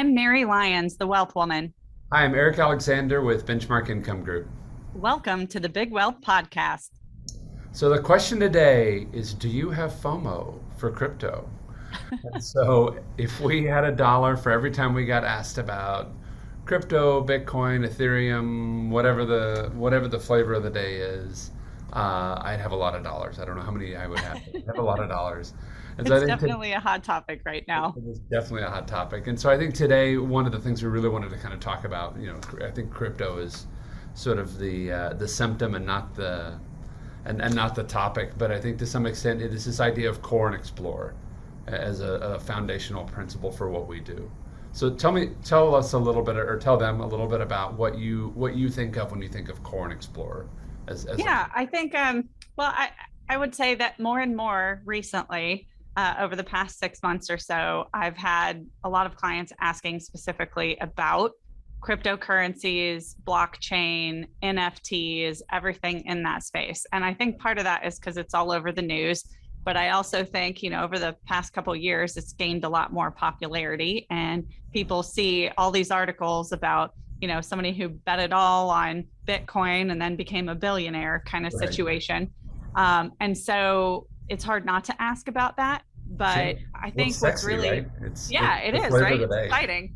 I'm Mary Lyons, the Wealth Woman. Hi, I'm Eric Alexander with Benchmark Income Group. Welcome to the Big Wealth Podcast. So the question today is, do you have FOMO for crypto? And so if we had a dollar for every time we got asked about crypto, Bitcoin, Ethereum, whatever the flavor of the day is, I'd have a lot of dollars. I don't know how many I would have, but I'd have a lot of dollars. And so I It's think definitely a hot topic right now. it is definitely a hot topic. And so I think today one of the things we really wanted to kind of talk about, I think crypto is sort of the symptom and not and not the topic. But I think to some extent it is this idea of core and explore as a foundational principle for what we do. So tell us a little bit, or tell them a little bit about what you think of when you think of core and explore. Yeah, I think, well, I would say that more and more recently, over the past 6 months or so, I've had a lot of clients asking specifically about cryptocurrencies, blockchain, NFTs, everything in that space. And I think part of that is because it's all over the news. But I also think, over the past couple of years, it's gained a lot more popularity, and people see all these articles about, somebody who bet it all on Bitcoin and then became a billionaire kind of Right. situation. And so it's hard not to ask about that. But Sure. I Well, it's think what's sexy, really, right? It's yeah, it the is, flavor right? of the It's day. exciting.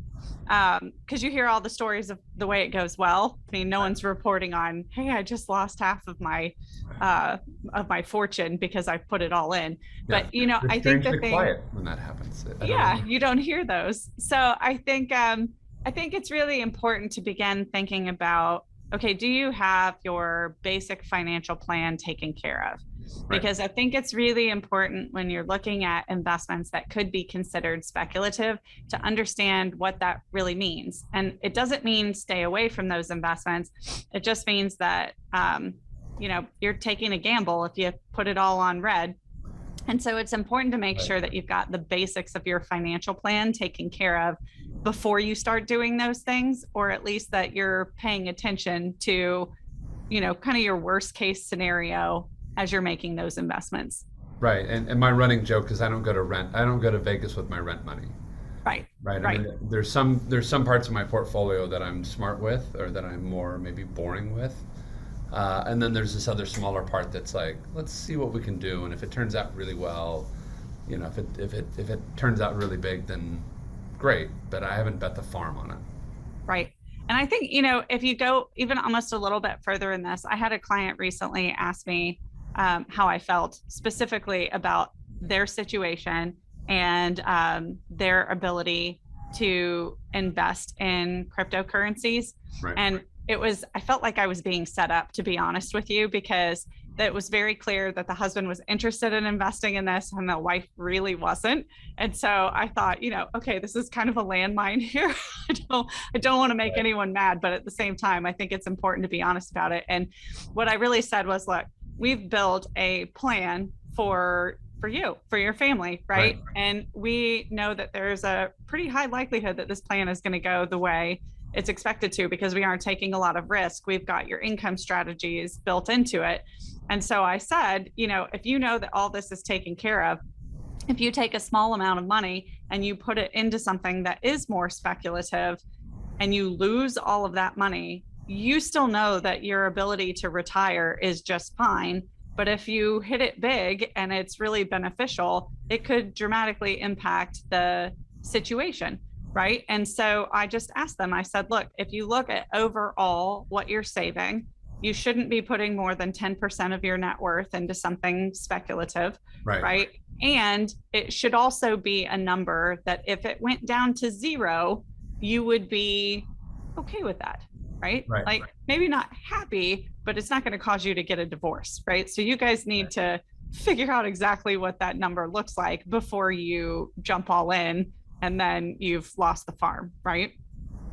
Because you hear all the stories of the way it goes well. I mean, no one's reporting on, hey, I just lost half of my fortune because I put it all in. Yeah, But they're I think the strangely thing, quiet when that happens. I don't yeah, know. you don't hear those. So I think it's really important to begin thinking about, okay, do you have your basic financial plan taken care of? Right. Because I think it's really important when you're looking at investments that could be considered speculative to understand what that really means. And it doesn't mean stay away from those investments. It just means that you're taking a gamble if you put it all on red. And so it's important to make Right. sure that you've got the basics of your financial plan taken care of before you start doing those things, or at least that you're paying attention to, kind of your worst case scenario as you're making those investments. Right. And my running joke is I don't go to Vegas with my rent money. Right. Right. I Right. mean, there's some parts of my portfolio that I'm smart with, or that I'm more maybe boring with. And then there's this other smaller part that's like, let's see what we can do. And if it turns out really well, if it turns out really big, then great. But I haven't bet the farm on it. Right. And I think, if you go even almost a little bit further in this, I had a client recently ask me how I felt specifically about their situation and their ability to invest in cryptocurrencies. Right. And I felt like I was being set up, to be honest with you, because it was very clear that the husband was interested in investing in this and the wife really wasn't. And so I thought, okay, this is kind of a landmine here. I don't want to make Right. anyone mad, but at the same time, I think it's important to be honest about it. And what I really said was, look, we've built a plan for you, for your family, Right. right? And we know that there's a pretty high likelihood that this plan is going to go the way it's expected to, because we aren't taking a lot of risk. We've got your income strategies built into it. And so I said, if you know that all this is taken care of, if you take a small amount of money and you put it into something that is more speculative and you lose all of that money, you still know that your ability to retire is just fine. But if you hit it big and it's really beneficial, it could dramatically impact the situation. Right. And so I just asked them, I said, look, if you look at overall what you're saving, you shouldn't be putting more than 10% of your net worth into something speculative. Right. Right. And it should also be a number that if it went down to zero, you would be okay with that. Right. Right. Like maybe not happy, but it's not going to cause you to get a divorce. Right. So you guys need to figure out exactly what that number looks like before you jump all in and then you've lost the farm. Right.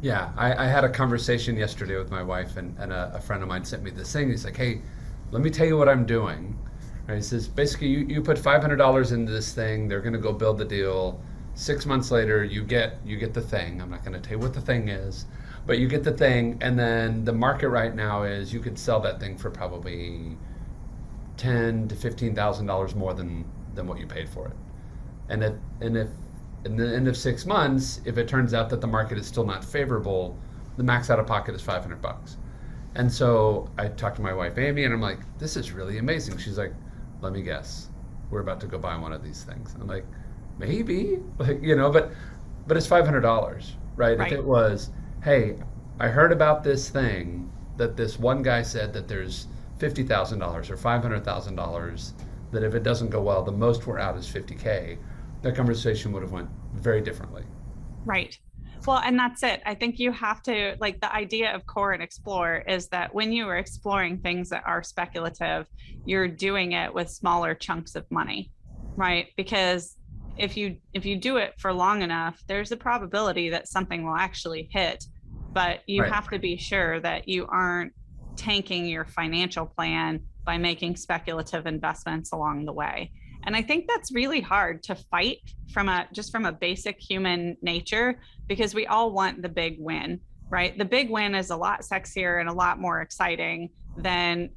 Yeah, I had a conversation yesterday with my wife, and a friend of mine sent me this thing. He's like, hey, let me tell you what I'm doing. Right, he says, basically, you put $500 into this thing. They're going to go build the deal. 6 months later, you get the thing. I'm not going to tell you what the thing is, but you get the thing, and then the market right now is you could sell that thing for probably $10,000 to $15,000 more than what you paid for it. And if in the end of 6 months, if it turns out that the market is still not favorable, the max out of pocket is $500. And so I talked to my wife, Amy, and I'm like, this is really amazing. She's like, let me guess. We're about to go buy one of these things. I'm like, maybe, like, but it's $500, right? Right. If it was, hey, I heard about this thing that this one guy said that there's $50,000 or $500,000, that if it doesn't go well, the most we're out is 50K, that conversation would have went very differently. Right. Well, and that's it. I think you have to, like, the idea of core and explore is that when you are exploring things that are speculative, you're doing it with smaller chunks of money, right? Because if you do it for long enough, there's a probability that something will actually hit, but you Right. have to be sure that you aren't tanking your financial plan by making speculative investments along the way. And I think that's really hard to fight from a basic human nature, because we all want the big win, right? The big win is a lot sexier and a lot more exciting than,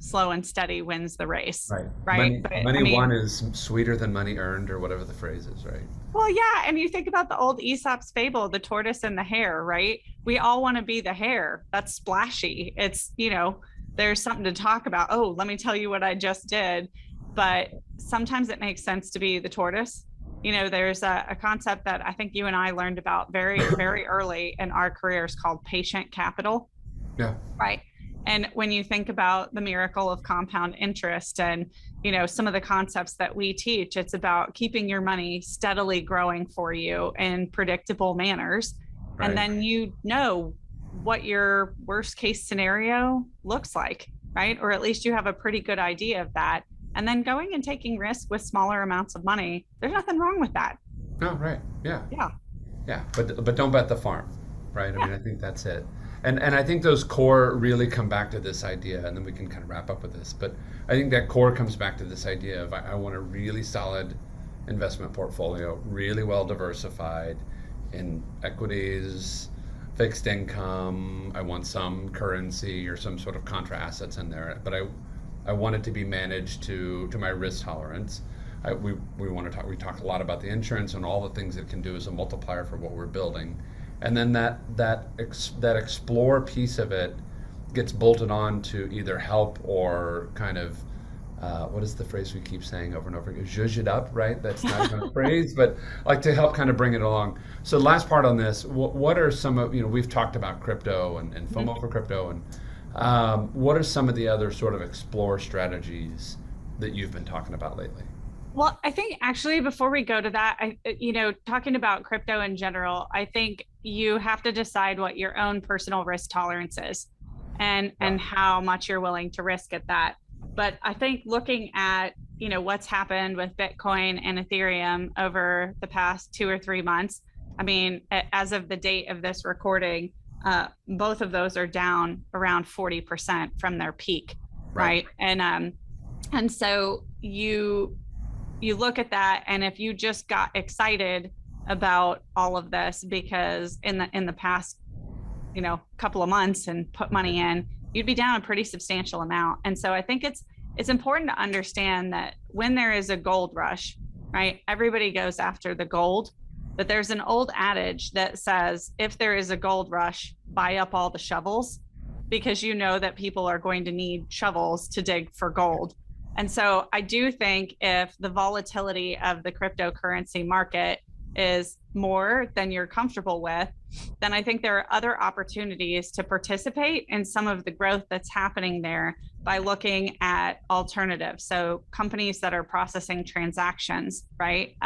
slow and steady wins the race, Right. right? But I Money won mean, is sweeter than money earned, or whatever the phrase is, right? well, yeah. And you think about the old Aesop's fable, the tortoise and the hare, right? We all want to be the hare. That's splashy. It's, there's something to talk about. Oh, let me tell you what I just did. But sometimes it makes sense to be the tortoise. There's a concept that I think you and I learned about very, very early in our careers called patient capital, Yeah. right? And when you think about the miracle of compound interest and, some of the concepts that we teach, it's about keeping your money steadily growing for you in predictable manners. Right. And then what your worst case scenario looks like, right? Or at least you have a pretty good idea of that. And then going and taking risk with smaller amounts of money, there's nothing wrong with that. No, right. Yeah. Yeah. Yeah. But don't bet the farm, right? Yeah. I think that's it. And I think those core really come back to this idea, and then we can kind of wrap up with this. But I think that core comes back to this idea of I want a really solid investment portfolio, really well diversified in equities, fixed income. I want some currency or some sort of contra assets in there, but I want it to be managed to my risk tolerance. We talk a lot about the insurance and all the things it can do as a multiplier for what we're building, and then that explore piece of it gets bolted on to either help or kind of what is the phrase we keep saying over and over again? Zhuzh it up, right? That's not even a phrase, but like to help kind of bring it along. So last part on this, what are some of, we've talked about crypto and FOMO for crypto, and what are some of the other sort of explore strategies that you've been talking about lately? Well, I think actually before we go to that, talking about crypto in general, I think you have to decide what your own personal risk tolerance is and how much you're willing to risk at that. But I think looking at, what's happened with Bitcoin and Ethereum over the past 2 or 3 months, I mean, as of the date of this recording, both of those are down around 40% from their peak, right? And so you look at that, and if you just got excited about all of this because in the past couple of months and put money in, you'd be down a pretty substantial amount. And so I think it's important to understand that when there is a gold rush, right, everybody goes after the gold, but there's an old adage that says if there is a gold rush, buy up all the shovels, because that people are going to need shovels to dig for gold. And so I do think if the volatility of the cryptocurrency market is more than you're comfortable with, then I think there are other opportunities to participate in some of the growth that's happening there by looking at alternatives. So companies that are processing transactions, right?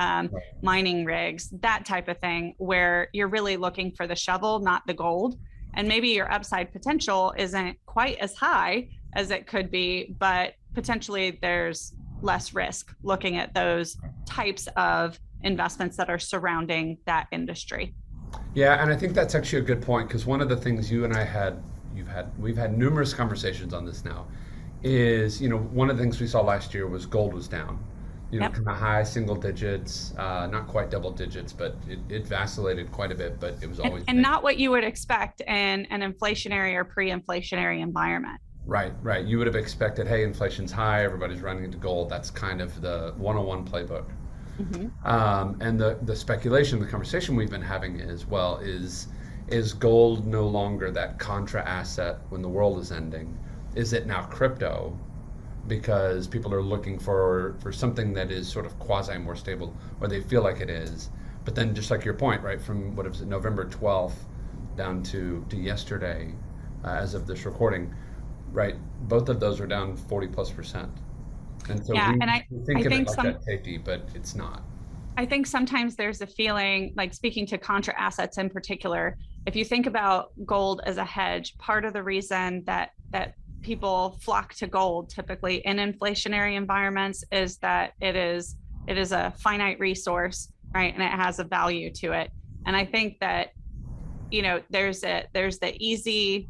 Mining rigs, that type of thing, where you're really looking for the shovel, not the gold. And maybe your upside potential isn't quite as high as it could be, but potentially there's less risk looking at those types of investments that are surrounding that industry. Yeah, and I think that's actually a good point, because one of the things you and I we've had numerous conversations on this now, is one of the things we saw last year was gold was down, kind of high single digits, not quite double digits, but it vacillated quite a bit, but it was always and not what you would expect in an inflationary or pre-inflationary environment. Right. You would have expected, hey, inflation's high, everybody's running into gold. That's kind of the 101 playbook. Mhm. And the speculation, the conversation we've been having is, well, is gold no longer that contra asset when the world is ending? Is it now crypto? Because people are looking for something that is sort of quasi more stable, or they feel like it is. But then, just like your point, right, from what was it, November 12th down to yesterday, as of this recording, right, both of those are down 40+%. And so Yeah, we and think I of it think like that safety, but it's not. I think sometimes there's a feeling, like speaking to contra assets in particular, if you think about gold as a hedge, part of the reason that people flock to gold typically in inflationary environments is that it is a finite resource, right? And it has a value to it. And I think that, there's the easy,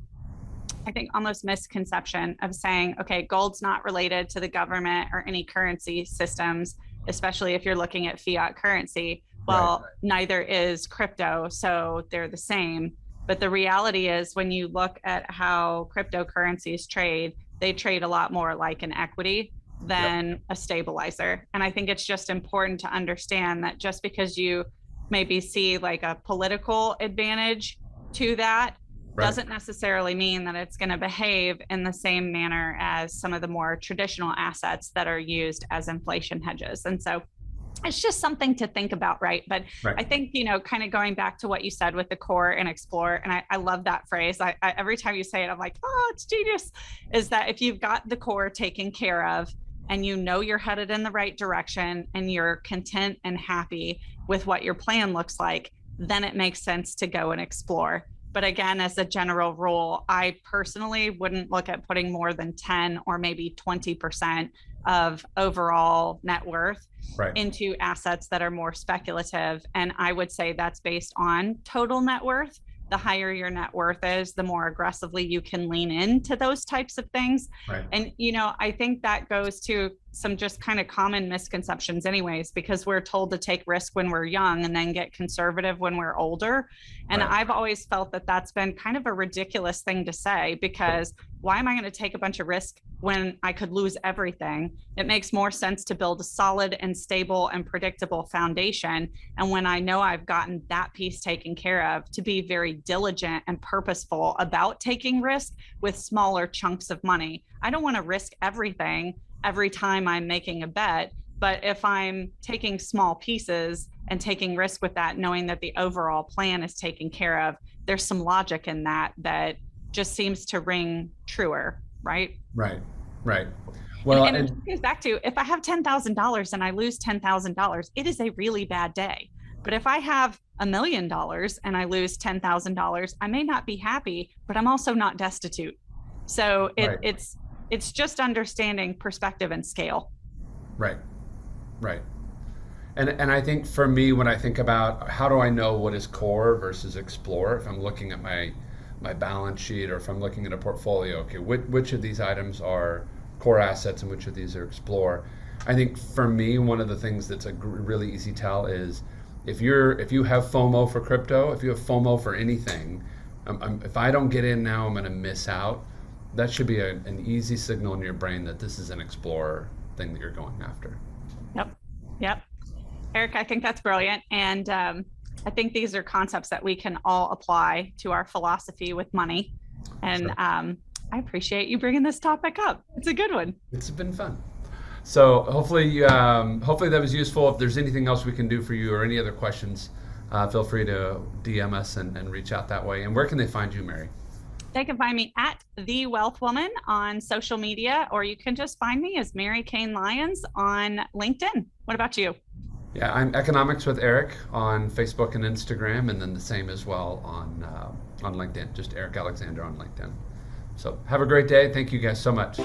I think, almost misconception of saying, okay, gold's not related to the government or any currency systems, especially if you're looking at fiat currency. Right. Well, neither is crypto, so they're the same. But the reality is, when you look at how cryptocurrencies trade, they trade a lot more like an equity Yep. than a stabilizer. And I think it's just important to understand that just because you maybe see like a political advantage to that Right. doesn't necessarily mean that it's going to behave in the same manner as some of the more traditional assets that are used as inflation hedges. And so it's just something to think about, right? But Right. I think, kind of going back to what you said with the core and explore, and I love that phrase. Every time you say it, I'm like, oh, it's genius. Is that if you've got the core taken care of and you're headed in the right direction and you're content and happy with what your plan looks like, then it makes sense to go and explore. But again, as a general rule, I personally wouldn't look at putting more than 10 or maybe 20% of overall net worth Right. into assets that are more speculative. And I would say that's based on total net worth. The higher your net worth is, the more aggressively you can lean into those types of things. Right. And, I think that goes to some just kind of common misconceptions, anyways, because we're told to take risk when we're young and then get conservative when we're older. And Right. I've always felt that that's been kind of a ridiculous thing to say, because why am I going to take a bunch of risk when I could lose everything? It makes more sense to build a solid and stable and predictable foundation. And when I know I've gotten that piece taken care of, to be very diligent and purposeful about taking risk with smaller chunks of money. I don't want to risk everything every time I'm making a bet. But if I'm taking small pieces and taking risk with that, knowing that the overall plan is taken care of, there's some logic in that just seems to ring truer, right? Right. Right. Well, and it goes back to, if I have $10,000 and I lose $10,000, it is a really bad day. But if I have $1 million and I lose $10,000, I may not be happy, but I'm also not destitute. So Right. it's just understanding perspective and scale. Right. Right. And I think for me, when I think about how do I know what is core versus explore, if I'm looking at my balance sheet, or if I'm looking at a portfolio, okay, which of these items are core assets and which of these are explore? I think for me, one of the things that's a really easy tell is if you have FOMO for crypto, if you have FOMO for anything, if I don't get in now, I'm going to miss out. That should be an easy signal in your brain that this is an explorer thing that you're going after. Yep. Eric, I think that's brilliant. And I think these are concepts that we can all apply to our philosophy with money. And Sure. I appreciate you bringing this topic up. It's a good one. It's been fun. So hopefully that was useful. If there's anything else we can do for you or any other questions, feel free to DM us and reach out that way. And where can they find you, Mary? They can find me at The Wealth Woman on social media, or you can just find me as Mary Kane Lyons on LinkedIn. What about you? Yeah, I'm Economics with Eric on Facebook and Instagram, and then the same as well on LinkedIn, just Eric Alexander on LinkedIn. So have a great day. Thank you guys so much.